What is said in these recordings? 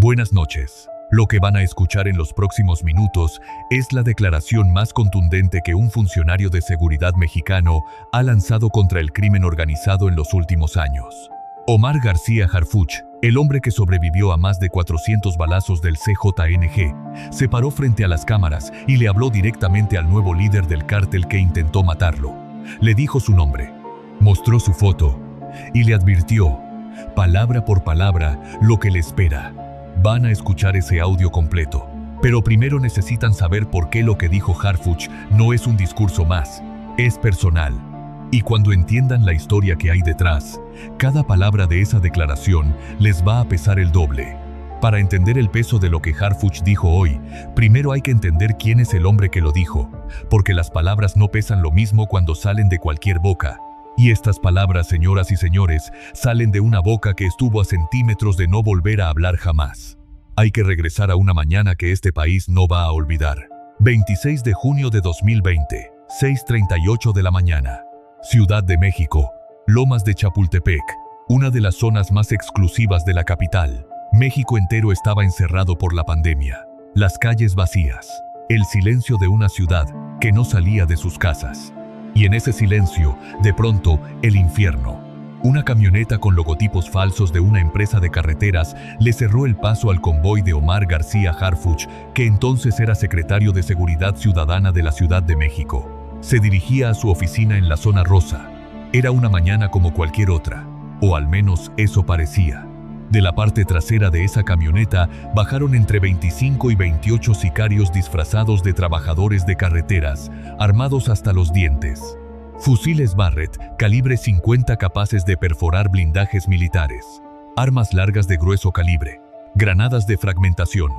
Buenas noches. Lo que van a escuchar en los próximos minutos es la declaración más contundente que un funcionario de seguridad mexicano ha lanzado contra el crimen organizado en los últimos años. Omar García Harfuch, el hombre que sobrevivió a más de 400 balazos del CJNG, se paró frente a las cámaras y le habló directamente al nuevo líder del cártel que intentó matarlo. Le dijo su nombre, mostró su foto y le advirtió, palabra por palabra, lo que le espera. Van a escuchar ese audio completo, pero primero necesitan saber por qué lo que dijo Harfuch no es un discurso más, es personal. Y cuando entiendan la historia que hay detrás, cada palabra de esa declaración les va a pesar el doble. Para entender el peso de lo que Harfuch dijo hoy, primero hay que entender quién es el hombre que lo dijo, porque las palabras no pesan lo mismo cuando salen de cualquier boca. Y estas palabras, señoras y señores, salen de una boca que estuvo a centímetros de no volver a hablar jamás. Hay que regresar a una mañana que este país no va a olvidar. 26 de junio de 2020, 6:38 de la mañana. Ciudad de México, Lomas de Chapultepec, una de las zonas más exclusivas de la capital. México entero estaba encerrado por la pandemia. Las calles vacías, el silencio de una ciudad que no salía de sus casas. Y en ese silencio, de pronto, el infierno. Una camioneta con logotipos falsos de una empresa de carreteras le cerró el paso al convoy de Omar García Harfuch, que entonces era secretario de Seguridad Ciudadana de la Ciudad de México. Se dirigía a su oficina en la zona rosa. Era una mañana como cualquier otra, o al menos eso parecía. De la parte trasera de esa camioneta bajaron entre 25 y 28 sicarios disfrazados de trabajadores de carreteras, armados hasta los dientes. Fusiles Barrett, calibre 50 capaces de perforar blindajes militares. Armas largas de grueso calibre. Granadas de fragmentación.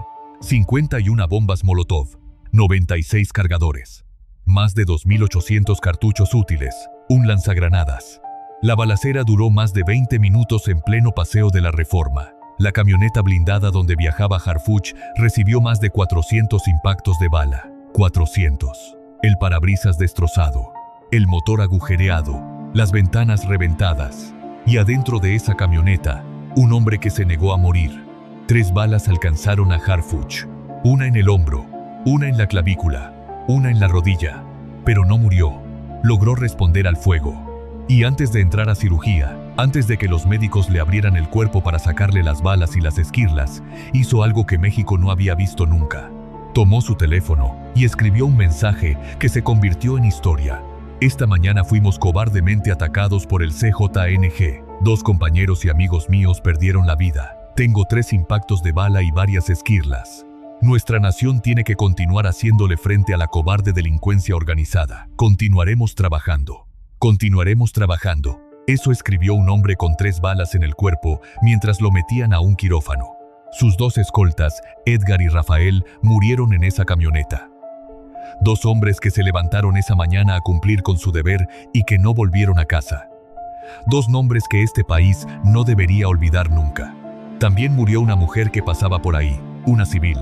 51 bombas Molotov. 96 cargadores. Más de 2.800 cartuchos útiles. Un lanzagranadas. La balacera duró más de 20 minutos en pleno paseo de la Reforma. La camioneta blindada donde viajaba Harfuch recibió más de 400 impactos de bala. 400. El parabrisas destrozado. El motor agujereado. Las ventanas reventadas. Y adentro de esa camioneta, un hombre que se negó a morir. 3 balas alcanzaron a Harfuch. Una en el hombro, una en la clavícula, una en la rodilla. Pero no murió. Logró responder al fuego. Y antes de entrar a cirugía, antes de que los médicos le abrieran el cuerpo para sacarle las balas y las esquirlas, hizo algo que México no había visto nunca. Tomó su teléfono y escribió un mensaje que se convirtió en historia. Esta mañana fuimos cobardemente atacados por el CJNG. 2 compañeros y amigos míos perdieron la vida. Tengo 3 impactos de bala y varias esquirlas. Nuestra nación tiene que continuar haciéndole frente a la cobarde delincuencia organizada. Continuaremos trabajando. Continuaremos trabajando. Eso escribió un hombre con 3 balas en el cuerpo mientras lo metían a un quirófano. Sus 2 escoltas, Edgar y Rafael, murieron en esa camioneta. 2 hombres que se levantaron esa mañana a cumplir con su deber y que no volvieron a casa. 2 nombres que este país no debería olvidar nunca. También murió una mujer que pasaba por ahí, una civil.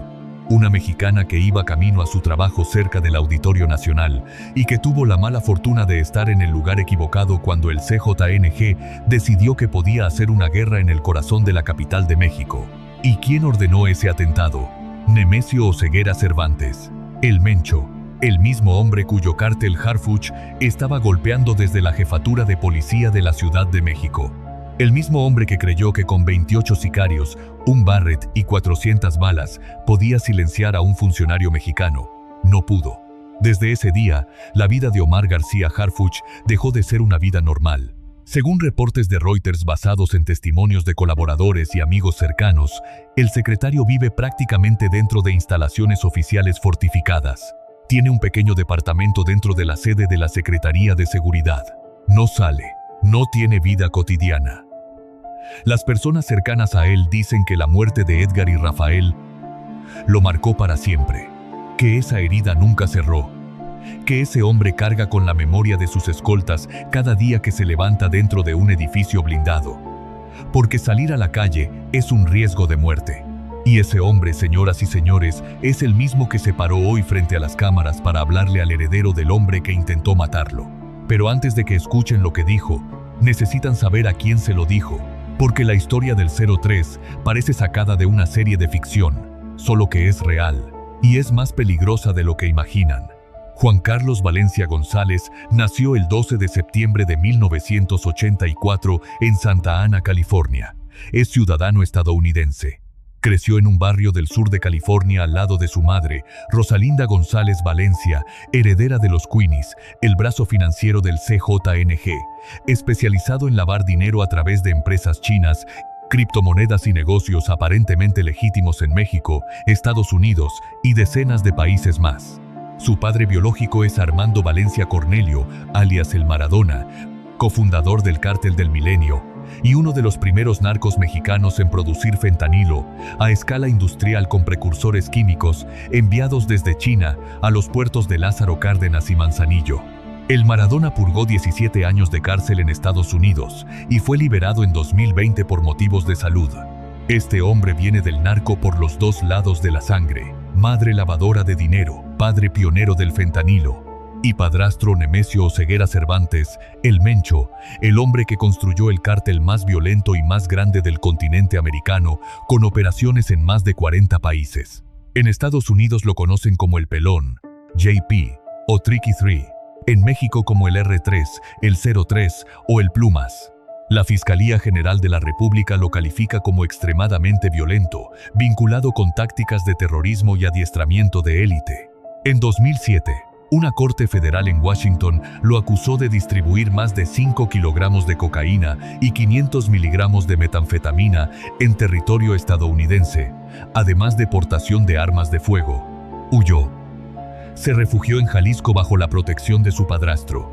Una mexicana que iba camino a su trabajo cerca del Auditorio Nacional y que tuvo la mala fortuna de estar en el lugar equivocado cuando el CJNG decidió que podía hacer una guerra en el corazón de la capital de México. ¿Y quién ordenó ese atentado? Nemesio Oseguera Cervantes, el Mencho, el mismo hombre cuyo cártel Harfuch estaba golpeando desde la jefatura de policía de la Ciudad de México. El mismo hombre que creyó que con 28 sicarios, un Barrett y 400 balas podía silenciar a un funcionario mexicano. No pudo. Desde ese día, la vida de Omar García Harfuch dejó de ser una vida normal. Según reportes de Reuters basados en testimonios de colaboradores y amigos cercanos, el secretario vive prácticamente dentro de instalaciones oficiales fortificadas. Tiene un pequeño departamento dentro de la sede de la Secretaría de Seguridad. No sale. No tiene vida cotidiana. Las personas cercanas a él dicen que la muerte de Edgar y Rafael lo marcó para siempre, que esa herida nunca cerró, que ese hombre carga con la memoria de sus escoltas cada día que se levanta dentro de un edificio blindado, porque salir a la calle es un riesgo de muerte. Y ese hombre, señoras y señores, es el mismo que se paró hoy frente a las cámaras para hablarle al heredero del hombre que intentó matarlo. Pero antes de que escuchen lo que dijo, necesitan saber a quién se lo dijo, Porque la historia del 03 parece sacada de una serie de ficción, solo que es real, y es más peligrosa de lo que imaginan. Juan Carlos Valencia González nació el 12 de septiembre de 1984 en Santa Ana, California. Es ciudadano estadounidense. Creció en un barrio del sur de California al lado de su madre, Rosalinda González Valencia, heredera de los Queenies, el brazo financiero del CJNG, especializado en lavar dinero a través de empresas chinas, criptomonedas y negocios aparentemente legítimos en México, Estados Unidos y decenas de países más. Su padre biológico es Armando Valencia Cornelio, alias el Maradona, cofundador del Cártel del Milenio, y uno de los primeros narcos mexicanos en producir fentanilo a escala industrial con precursores químicos enviados desde China a los puertos de Lázaro Cárdenas y Manzanillo. El Maradona purgó 17 años de cárcel en Estados Unidos y fue liberado en 2020 por motivos de salud. Este hombre viene del narco por los dos lados de la sangre: madre lavadora de dinero, padre pionero del fentanilo, y padrastro Nemesio Oseguera Cervantes, el Mencho, el hombre que construyó el cártel más violento y más grande del continente americano, con operaciones en más de 40 países. En Estados Unidos lo conocen como el Pelón, JP o Tricky 3, en México como el R3, el 03 o el Plumas. La Fiscalía General de la República lo califica como extremadamente violento, vinculado con tácticas de terrorismo y adiestramiento de élite. En 2007, una corte federal en Washington lo acusó de distribuir más de 5 kilogramos de cocaína y 500 miligramos de metanfetamina en territorio estadounidense, además de portación de armas de fuego. Huyó. Se refugió en Jalisco bajo la protección de su padrastro.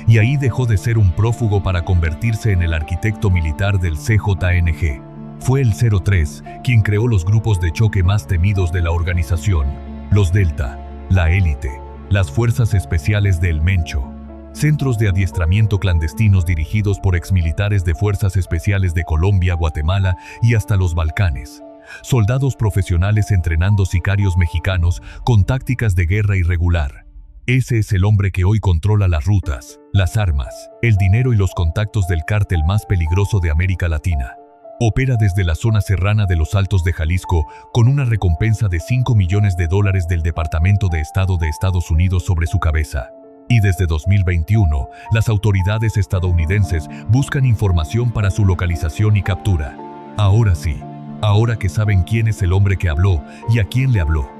Y ahí dejó de ser un prófugo para convertirse en el arquitecto militar del CJNG. Fue el 03 quien creó los grupos de choque más temidos de la organización: los Delta, la Élite, las Fuerzas Especiales del Mencho, centros de adiestramiento clandestinos dirigidos por exmilitares de Fuerzas Especiales de Colombia, Guatemala y hasta los Balcanes, soldados profesionales entrenando sicarios mexicanos con tácticas de guerra irregular. Ese es el hombre que hoy controla las rutas, las armas, el dinero y los contactos del cártel más peligroso de América Latina. Opera desde la zona serrana de los Altos de Jalisco con una recompensa de $5 millones del Departamento de Estado de Estados Unidos sobre su cabeza. Y desde 2021, las autoridades estadounidenses buscan información para su localización y captura. Ahora sí, ahora que saben quién es el hombre que habló y a quién le habló.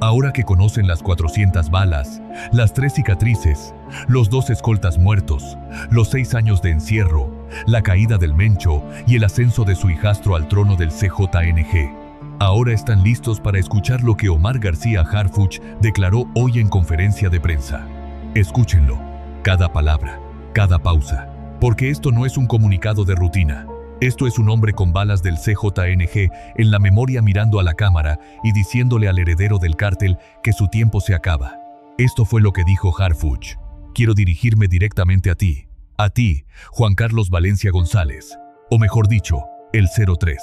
Ahora que conocen las 400 balas, las 3 cicatrices, los 2 escoltas muertos, los 6 años de encierro, la caída del Mencho y el ascenso de su hijastro al trono del CJNG. Ahora están listos para escuchar lo que Omar García Harfuch declaró hoy en conferencia de prensa. Escúchenlo, cada palabra, cada pausa, porque esto no es un comunicado de rutina. Esto es un hombre con balas del CJNG en la memoria mirando a la cámara y diciéndole al heredero del cártel que su tiempo se acaba. Esto fue lo que dijo Harfuch. Quiero dirigirme directamente a ti, Juan Carlos Valencia González, o mejor dicho, el 03,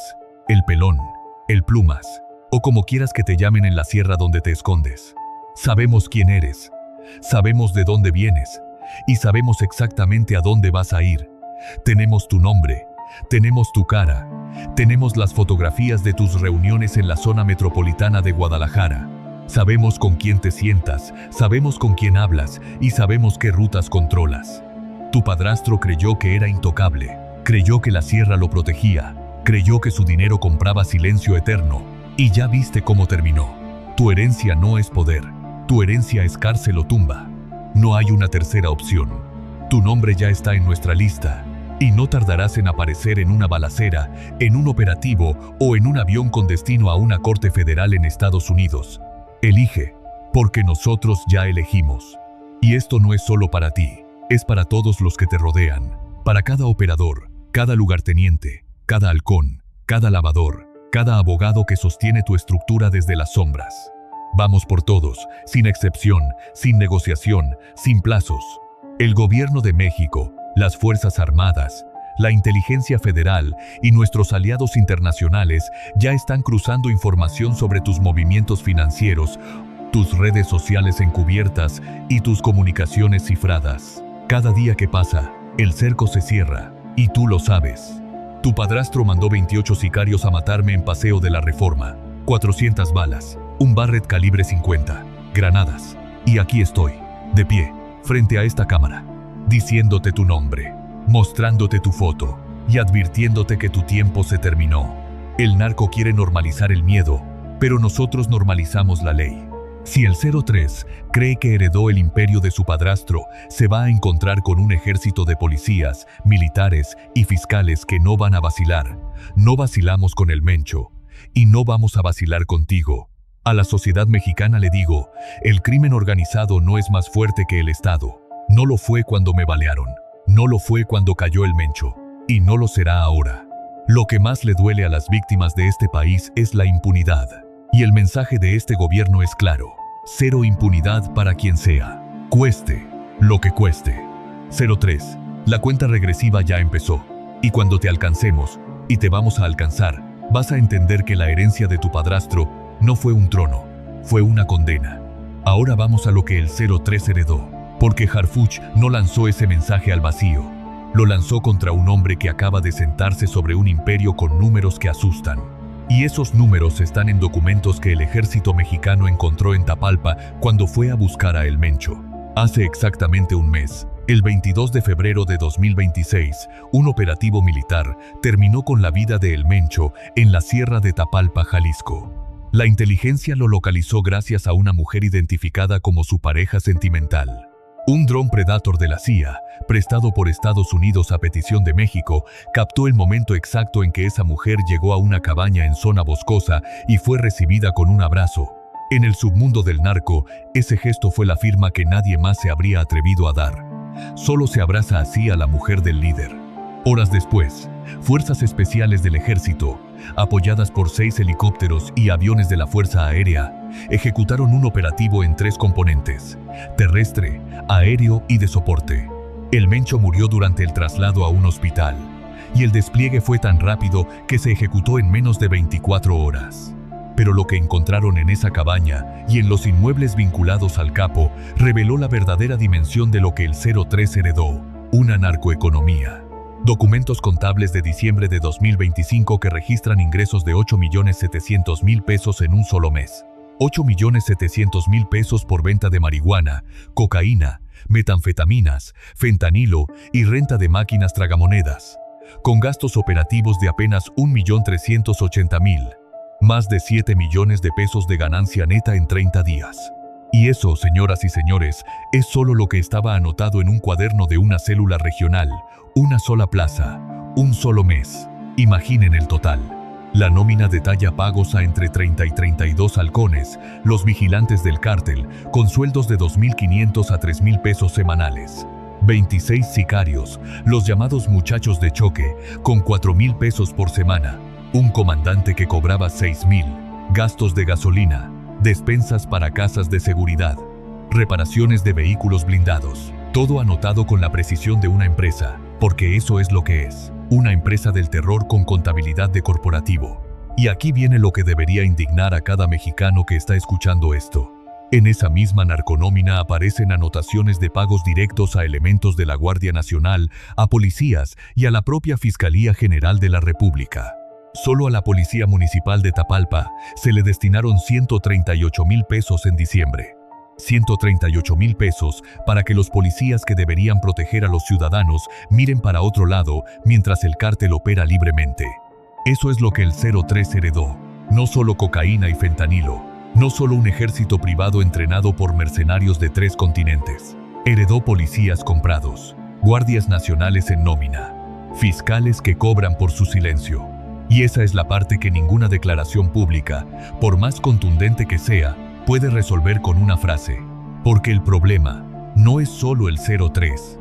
el Pelón, el Plumas, o como quieras que te llamen en la sierra donde te escondes. Sabemos quién eres, sabemos de dónde vienes y sabemos exactamente a dónde vas a ir. Tenemos tu nombre. Tenemos tu cara, tenemos las fotografías de tus reuniones en la zona metropolitana de Guadalajara. Sabemos con quién te sientas, sabemos con quién hablas y sabemos qué rutas controlas. Tu padrastro creyó que era intocable, creyó que la sierra lo protegía, creyó que su dinero compraba silencio eterno, y ya viste cómo terminó. Tu herencia no es poder, tu herencia es cárcel o tumba. No hay una tercera opción. Tu nombre ya está en nuestra lista. Y no tardarás en aparecer en una balacera, en un operativo o en un avión con destino a una corte federal en Estados Unidos. Elige, porque nosotros ya elegimos. Y esto no es solo para ti, es para todos los que te rodean, para cada operador, cada lugarteniente, cada halcón, cada lavador, cada abogado que sostiene tu estructura desde las sombras. Vamos por todos, sin excepción, sin negociación, sin plazos. El gobierno de México, las Fuerzas Armadas, la Inteligencia Federal y nuestros aliados internacionales ya están cruzando información sobre tus movimientos financieros, tus redes sociales encubiertas y tus comunicaciones cifradas. Cada día que pasa, el cerco se cierra, y tú lo sabes. Tu padrastro mandó 28 sicarios a matarme en Paseo de la Reforma. 400 balas, un Barrett calibre 50, granadas. Y aquí estoy, de pie, frente a esta cámara, diciéndote tu nombre, mostrándote tu foto y advirtiéndote que tu tiempo se terminó. El narco quiere normalizar el miedo, pero nosotros normalizamos la ley. Si el 03 cree que heredó el imperio de su padrastro, se va a encontrar con un ejército de policías, militares y fiscales que no van a vacilar. No vacilamos con el Mencho, y no vamos a vacilar contigo. A la sociedad mexicana le digo, el crimen organizado no es más fuerte que el Estado. No lo fue cuando me balearon, no lo fue cuando cayó el Mencho, y no lo será ahora. Lo que más le duele a las víctimas de este país es la impunidad. Y el mensaje de este gobierno es claro: cero impunidad para quien sea, cueste lo que cueste. 03. La cuenta regresiva ya empezó, y cuando te alcancemos, y te vamos a alcanzar, vas a entender que la herencia de tu padrastro no fue un trono, fue una condena. Ahora vamos a lo que el 03 heredó, porque Harfuch no lanzó ese mensaje al vacío, lo lanzó contra un hombre que acaba de sentarse sobre un imperio con números que asustan. Y esos números están en documentos que el ejército mexicano encontró en Tapalpa cuando fue a buscar a El Mencho. Hace exactamente un mes, el 22 de febrero de 2026, un operativo militar terminó con la vida de El Mencho en la sierra de Tapalpa, Jalisco. La inteligencia lo localizó gracias a una mujer identificada como su pareja sentimental. Un dron Predator de la CIA, prestado por Estados Unidos a petición de México, captó el momento exacto en que esa mujer llegó a una cabaña en zona boscosa y fue recibida con un abrazo. En el submundo del narco, ese gesto fue la firma que nadie más se habría atrevido a dar. Solo se abraza así a la mujer del líder. Horas después, fuerzas especiales del ejército, apoyadas por 6 helicópteros y aviones de la Fuerza Aérea, ejecutaron un operativo en 3 componentes: terrestre, aéreo y de soporte. El Mencho murió durante el traslado a un hospital, y el despliegue fue tan rápido que se ejecutó en menos de 24 horas. Pero lo que encontraron en esa cabaña y en los inmuebles vinculados al capo reveló la verdadera dimensión de lo que el 03 heredó: una narcoeconomía. Documentos contables de diciembre de 2025 que registran ingresos de 8.700.000 pesos en un solo mes. 8.700.000 pesos por venta de marihuana, cocaína, metanfetaminas, fentanilo y renta de máquinas tragamonedas, con gastos operativos de apenas 1.380.000, más de 7 millones de pesos de ganancia neta en 30 días. Y eso, señoras y señores, es solo lo que estaba anotado en un cuaderno de una célula regional, una sola plaza, un solo mes. Imaginen el total. La nómina detalla pagos a entre 30 y 32 halcones, los vigilantes del cártel, con sueldos de 2.500 a 3.000 pesos semanales. 26 sicarios, los llamados muchachos de choque, con 4.000 pesos por semana. Un comandante que cobraba 6.000, gastos de gasolina, despensas para casas de seguridad, reparaciones de vehículos blindados. Todo anotado con la precisión de una empresa, porque eso es lo que es, una empresa del terror con contabilidad de corporativo. Y aquí viene lo que debería indignar a cada mexicano que está escuchando esto. En esa misma narconómina aparecen anotaciones de pagos directos a elementos de la Guardia Nacional, a policías y a la propia Fiscalía General de la República. Solo a la Policía Municipal de Tapalpa se le destinaron 138.000 pesos en diciembre. 138.000 pesos para que los policías que deberían proteger a los ciudadanos miren para otro lado mientras el cártel opera libremente. Eso es lo que el 03 heredó. No solo cocaína y fentanilo, no solo un ejército privado entrenado por mercenarios de 3 continentes. Heredó policías comprados, guardias nacionales en nómina, fiscales que cobran por su silencio. Y esa es la parte que ninguna declaración pública, por más contundente que sea, puede resolver con una frase. Porque el problema no es solo el 03.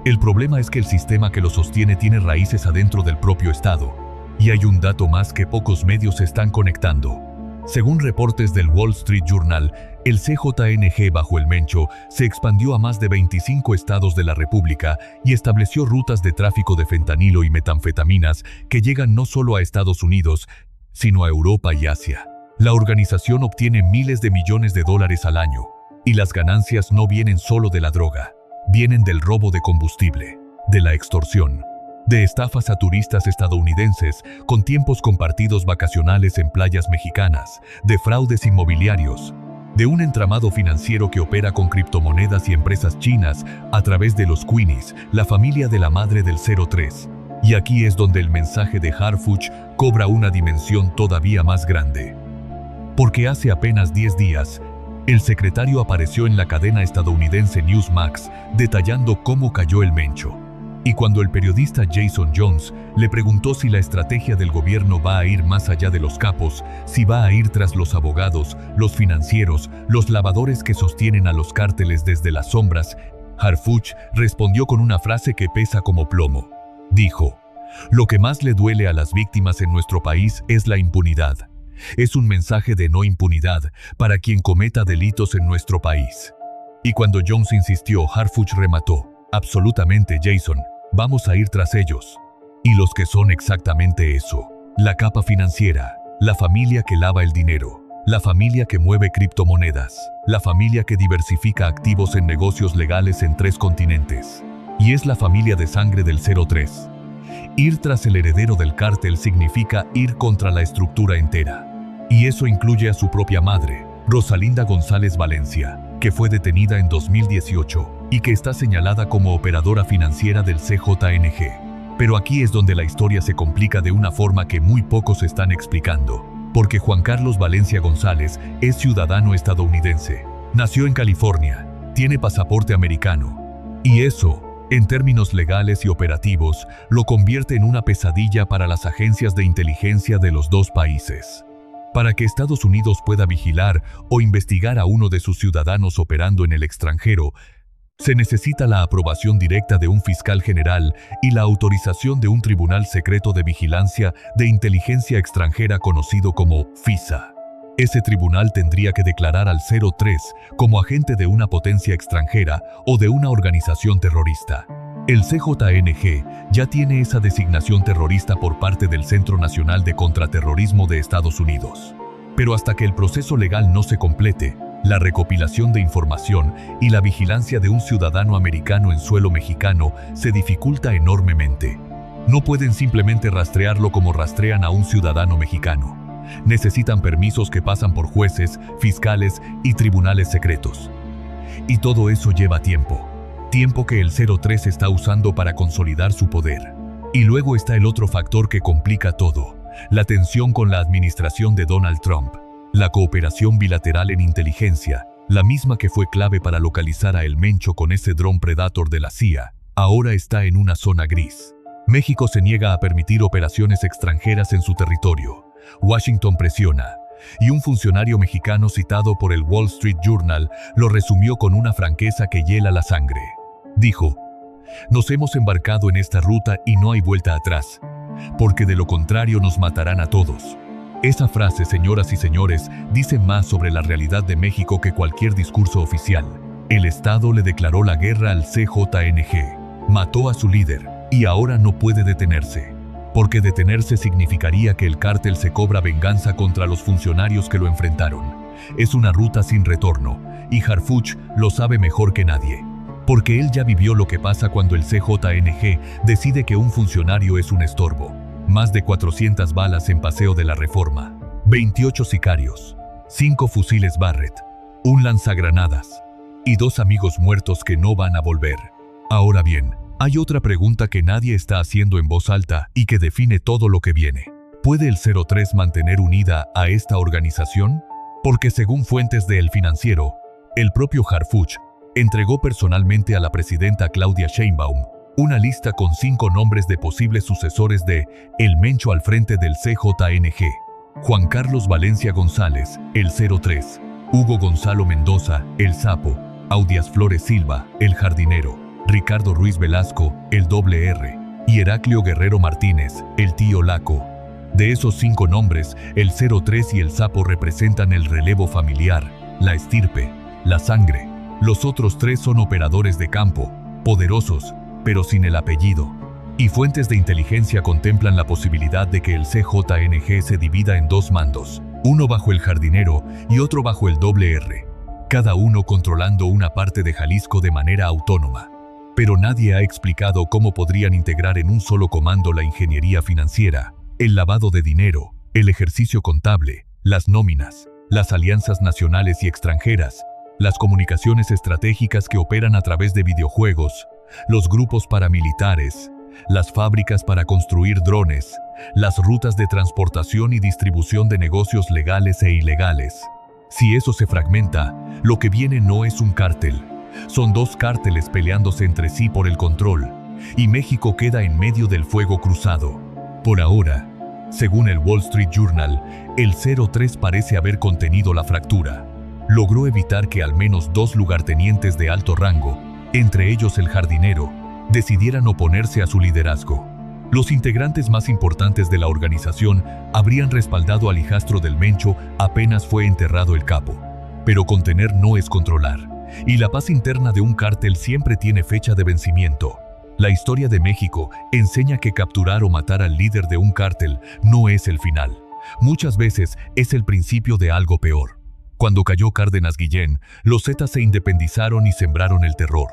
El problema es que el sistema que lo sostiene tiene raíces adentro del propio Estado. Y hay un dato más que pocos medios están conectando. Según reportes del Wall Street Journal, el CJNG bajo el Mencho se expandió a más de 25 estados de la República y estableció rutas de tráfico de fentanilo y metanfetaminas que llegan no solo a Estados Unidos, sino a Europa y Asia. La organización obtiene miles de millones de dólares al año, y las ganancias no vienen solo de la droga, vienen del robo de combustible, de la extorsión, de estafas a turistas estadounidenses con tiempos compartidos vacacionales en playas mexicanas, de fraudes inmobiliarios, de un entramado financiero que opera con criptomonedas y empresas chinas a través de los Queenies, la familia de la madre del 03. Y aquí es donde el mensaje de Harfuch cobra una dimensión todavía más grande. Porque hace apenas 10 días, el secretario apareció en la cadena estadounidense Newsmax detallando cómo cayó el Mencho. Y cuando el periodista Jason Jones le preguntó si la estrategia del gobierno va a ir más allá de los capos, si va a ir tras los abogados, los financieros, los lavadores que sostienen a los cárteles desde las sombras, Harfuch respondió con una frase que pesa como plomo. Dijo: "Lo que más le duele a las víctimas en nuestro país es la impunidad. Es un mensaje de no impunidad para quien cometa delitos en nuestro país". Y cuando Jones insistió, Harfuch remató: "Absolutamente, Jason. Vamos a ir tras ellos". Y los que son exactamente eso. La capa financiera, la familia que lava el dinero, la familia que mueve criptomonedas, la familia que diversifica activos en negocios legales en 3 continentes. Y es la familia de sangre del 03. Ir tras el heredero del cártel significa ir contra la estructura entera. Y eso incluye a su propia madre, Rosalinda González Valencia, que fue detenida en 2018 y que está señalada como operadora financiera del CJNG. Pero aquí es donde la historia se complica de una forma que muy pocos están explicando, porque Juan Carlos Valencia González es ciudadano estadounidense, nació en California, tiene pasaporte americano, y eso, en términos legales y operativos, lo convierte en una pesadilla para las agencias de inteligencia de los dos países. Para que Estados Unidos pueda vigilar o investigar a uno de sus ciudadanos operando en el extranjero, se necesita la aprobación directa de un fiscal general y la autorización de un tribunal secreto de vigilancia de inteligencia extranjera conocido como FISA. Ese tribunal tendría que declarar al 03 como agente de una potencia extranjera o de una organización terrorista. El CJNG ya tiene esa designación terrorista por parte del Centro Nacional de Contraterrorismo de Estados Unidos. Pero hasta que el proceso legal no se complete, la recopilación de información y la vigilancia de un ciudadano americano en suelo mexicano se dificulta enormemente. No pueden simplemente rastrearlo como rastrean a un ciudadano mexicano. Necesitan permisos que pasan por jueces, fiscales y tribunales secretos. Y todo eso lleva tiempo. Tiempo que el 03 está usando para consolidar su poder. Y luego está el otro factor que complica todo: la tensión con la administración de Donald Trump. La cooperación bilateral en inteligencia, la misma que fue clave para localizar a El Mencho con ese dron Predator de la CIA, ahora está en una zona gris. México se niega a permitir operaciones extranjeras en su territorio. Washington presiona. Y un funcionario mexicano citado por el Wall Street Journal lo resumió con una franqueza que hiela la sangre. Dijo: "Nos hemos embarcado en esta ruta y no hay vuelta atrás, porque de lo contrario nos matarán a todos". Esa frase, señoras y señores, dice más sobre la realidad de México que cualquier discurso oficial. El Estado le declaró la guerra al CJNG, mató a su líder, y ahora no puede detenerse. Porque detenerse significaría que el cártel se cobra venganza contra los funcionarios que lo enfrentaron. Es una ruta sin retorno, y Harfuch lo sabe mejor que nadie. Porque él ya vivió lo que pasa cuando el CJNG decide que un funcionario es un estorbo. Más de 400 balas en Paseo de la Reforma, 28 sicarios, 5 fusiles Barrett, un lanzagranadas y 2 amigos muertos que no van a volver. Ahora bien, hay otra pregunta que nadie está haciendo en voz alta y que define todo lo que viene. ¿Puede el 03 mantener unida a esta organización? Porque según fuentes de El Financiero, el propio Harfuch entregó personalmente a la presidenta Claudia Sheinbaum una lista con 5 nombres de posibles sucesores de El Mencho al frente del CJNG. Juan Carlos Valencia González, el 03. Hugo Gonzalo Mendoza, el Sapo. Audias Flores Silva, el Jardinero. Ricardo Ruiz Velasco, el R. Y Heraclio Guerrero Martínez, el Tío Laco. De esos 5 nombres, el 03 y el Sapo representan el relevo familiar, la estirpe, la sangre. Los otros 3 son operadores de campo, poderosos, pero sin el apellido. Y fuentes de inteligencia contemplan la posibilidad de que el CJNG se divida en 2 mandos, uno bajo el Jardinero y otro bajo el R, cada uno controlando una parte de Jalisco de manera autónoma. Pero nadie ha explicado cómo podrían integrar en un solo comando la ingeniería financiera, el lavado de dinero, el ejercicio contable, las nóminas, las alianzas nacionales y extranjeras, las comunicaciones estratégicas que operan a través de videojuegos, los grupos paramilitares, las fábricas para construir drones, las rutas de transportación y distribución de negocios legales e ilegales. Si eso se fragmenta, lo que viene no es un cártel. Son dos cárteles peleándose entre sí por el control, y México queda en medio del fuego cruzado. Por ahora, según el Wall Street Journal, el 03 parece haber contenido la fractura. Logró evitar que al menos 2 lugartenientes de alto rango, entre ellos el jardinero, decidieran oponerse a su liderazgo. Los integrantes más importantes de la organización habrían respaldado al hijastro del Mencho apenas fue enterrado el capo. Pero contener no es controlar, y la paz interna de un cártel siempre tiene fecha de vencimiento. La historia de México enseña que capturar o matar al líder de un cártel no es el final. Muchas veces es el principio de algo peor. Cuando cayó Cárdenas Guillén, los Zetas se independizaron y sembraron el terror.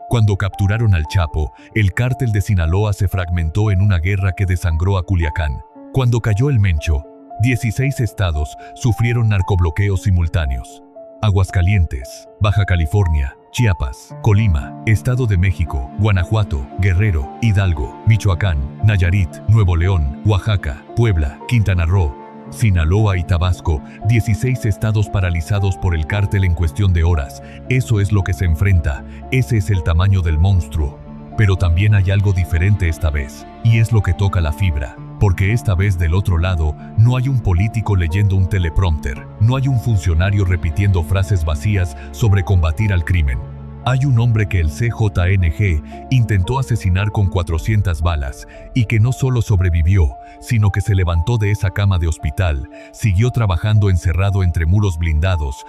Cuando capturaron al Chapo, el cártel de Sinaloa se fragmentó en una guerra que desangró a Culiacán. Cuando cayó el Mencho, 16 estados sufrieron narcobloqueos simultáneos. Aguascalientes, Baja California, Chiapas, Colima, Estado de México, Guanajuato, Guerrero, Hidalgo, Michoacán, Nayarit, Nuevo León, Oaxaca, Puebla, Quintana Roo, Sinaloa y Tabasco, 16 estados paralizados por el cártel en cuestión de horas. Eso es lo que se enfrenta, ese es el tamaño del monstruo. Pero también hay algo diferente esta vez, y es lo que toca la fibra, porque esta vez del otro lado no hay un político leyendo un teleprompter, no hay un funcionario repitiendo frases vacías sobre combatir al crimen. Hay un hombre que el CJNG intentó asesinar con 400 balas y que no solo sobrevivió, sino que se levantó de esa cama de hospital, siguió trabajando encerrado entre muros blindados,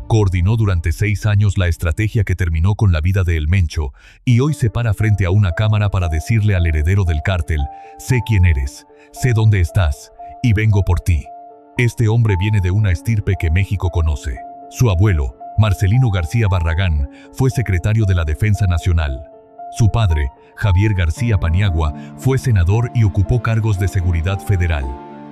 coordinó durante 6 años la estrategia que terminó con la vida de El Mencho y hoy se para frente a una cámara para decirle al heredero del cártel: sé quién eres, sé dónde estás y vengo por ti. Este hombre viene de una estirpe que México conoce. Su abuelo, Marcelino García Barragán, fue secretario de la Defensa Nacional. Su padre, Javier García Paniagua, fue senador y ocupó cargos de seguridad federal.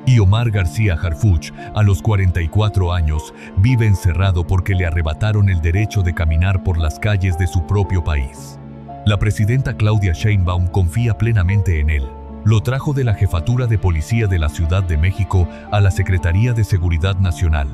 Y Omar García Harfuch, a los 44 años, vive encerrado porque le arrebataron el derecho de caminar por las calles de su propio país. La presidenta Claudia Sheinbaum confía plenamente en él. Lo trajo de la Jefatura de Policía de la Ciudad de México a la Secretaría de Seguridad Nacional.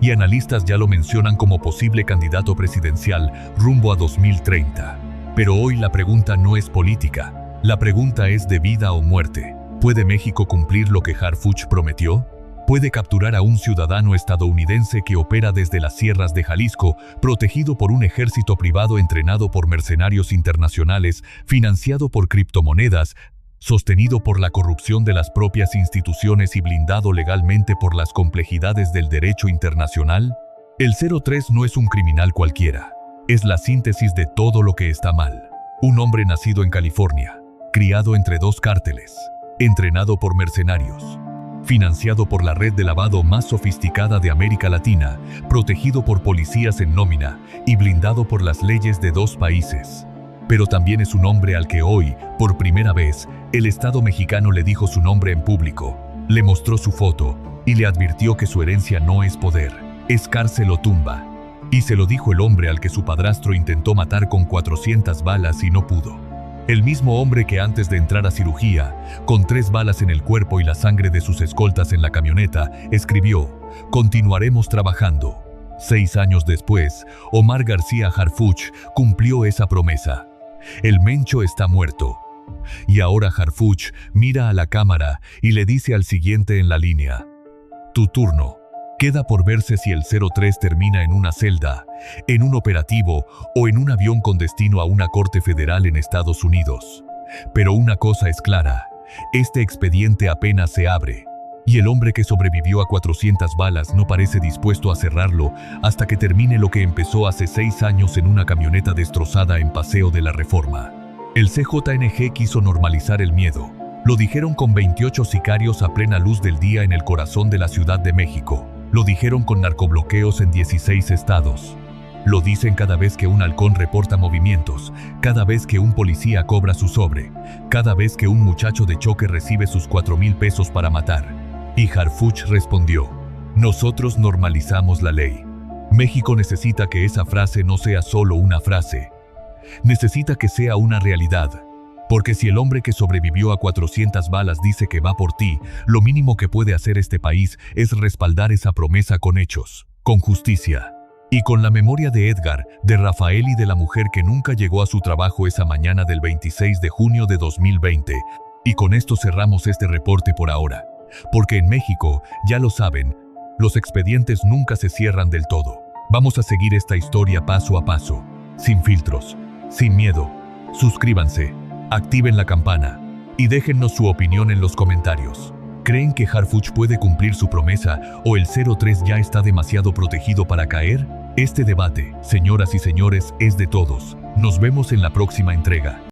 Y analistas ya lo mencionan como posible candidato presidencial rumbo a 2030. Pero hoy la pregunta no es política, la pregunta es de vida o muerte. ¿Puede México cumplir lo que Harfuch prometió? ¿Puede capturar a un ciudadano estadounidense que opera desde las sierras de Jalisco, protegido por un ejército privado entrenado por mercenarios internacionales, financiado por criptomonedas, sostenido por la corrupción de las propias instituciones y blindado legalmente por las complejidades del derecho internacional? El 03 no es un criminal cualquiera. Es la síntesis de todo lo que está mal. Un hombre nacido en California, criado entre 2 cárteles, entrenado por mercenarios, financiado por la red de lavado más sofisticada de América Latina, protegido por policías en nómina y blindado por las leyes de 2 países. Pero también es un hombre al que hoy, por primera vez, el Estado mexicano le dijo su nombre en público, le mostró su foto y le advirtió que su herencia no es poder, es cárcel o tumba. Y se lo dijo el hombre al que su padrastro intentó matar con 400 balas y no pudo. El mismo hombre que antes de entrar a cirugía, con 3 balas en el cuerpo y la sangre de sus escoltas en la camioneta, escribió: continuaremos trabajando. 6 años después, Omar García Harfuch cumplió esa promesa. El Mencho está muerto. Y ahora Harfuch mira a la cámara y le dice al siguiente en la línea: tu turno. Queda por verse si el 03 termina en una celda, en un operativo o en un avión con destino a una corte federal en Estados Unidos. Pero una cosa es clara, este expediente apenas se abre. Y el hombre que sobrevivió a 400 balas no parece dispuesto a cerrarlo hasta que termine lo que empezó hace 6 años en una camioneta destrozada en Paseo de la Reforma. El CJNG quiso normalizar el miedo. Lo dijeron con 28 sicarios a plena luz del día en el corazón de la Ciudad de México. Lo dijeron con narcobloqueos en 16 estados. Lo dicen cada vez que un halcón reporta movimientos, cada vez que un policía cobra su sobre, cada vez que un muchacho de choque recibe sus 4,000 pesos para matar. Y Harfuch respondió: nosotros normalizamos la ley. México necesita que esa frase no sea solo una frase. Necesita que sea una realidad. Porque si el hombre que sobrevivió a 400 balas dice que va por ti, lo mínimo que puede hacer este país es respaldar esa promesa con hechos, con justicia. Y con la memoria de Edgar, de Rafael y de la mujer que nunca llegó a su trabajo esa mañana del 26 de junio de 2020. Y con esto cerramos este reporte por ahora. Porque en México, ya lo saben, los expedientes nunca se cierran del todo. Vamos a seguir esta historia paso a paso, sin filtros, sin miedo. Suscríbanse, activen la campana y déjennos su opinión en los comentarios. ¿Creen que Harfuch puede cumplir su promesa o el 03 ya está demasiado protegido para caer? Este debate, señoras y señores, es de todos. Nos vemos en la próxima entrega.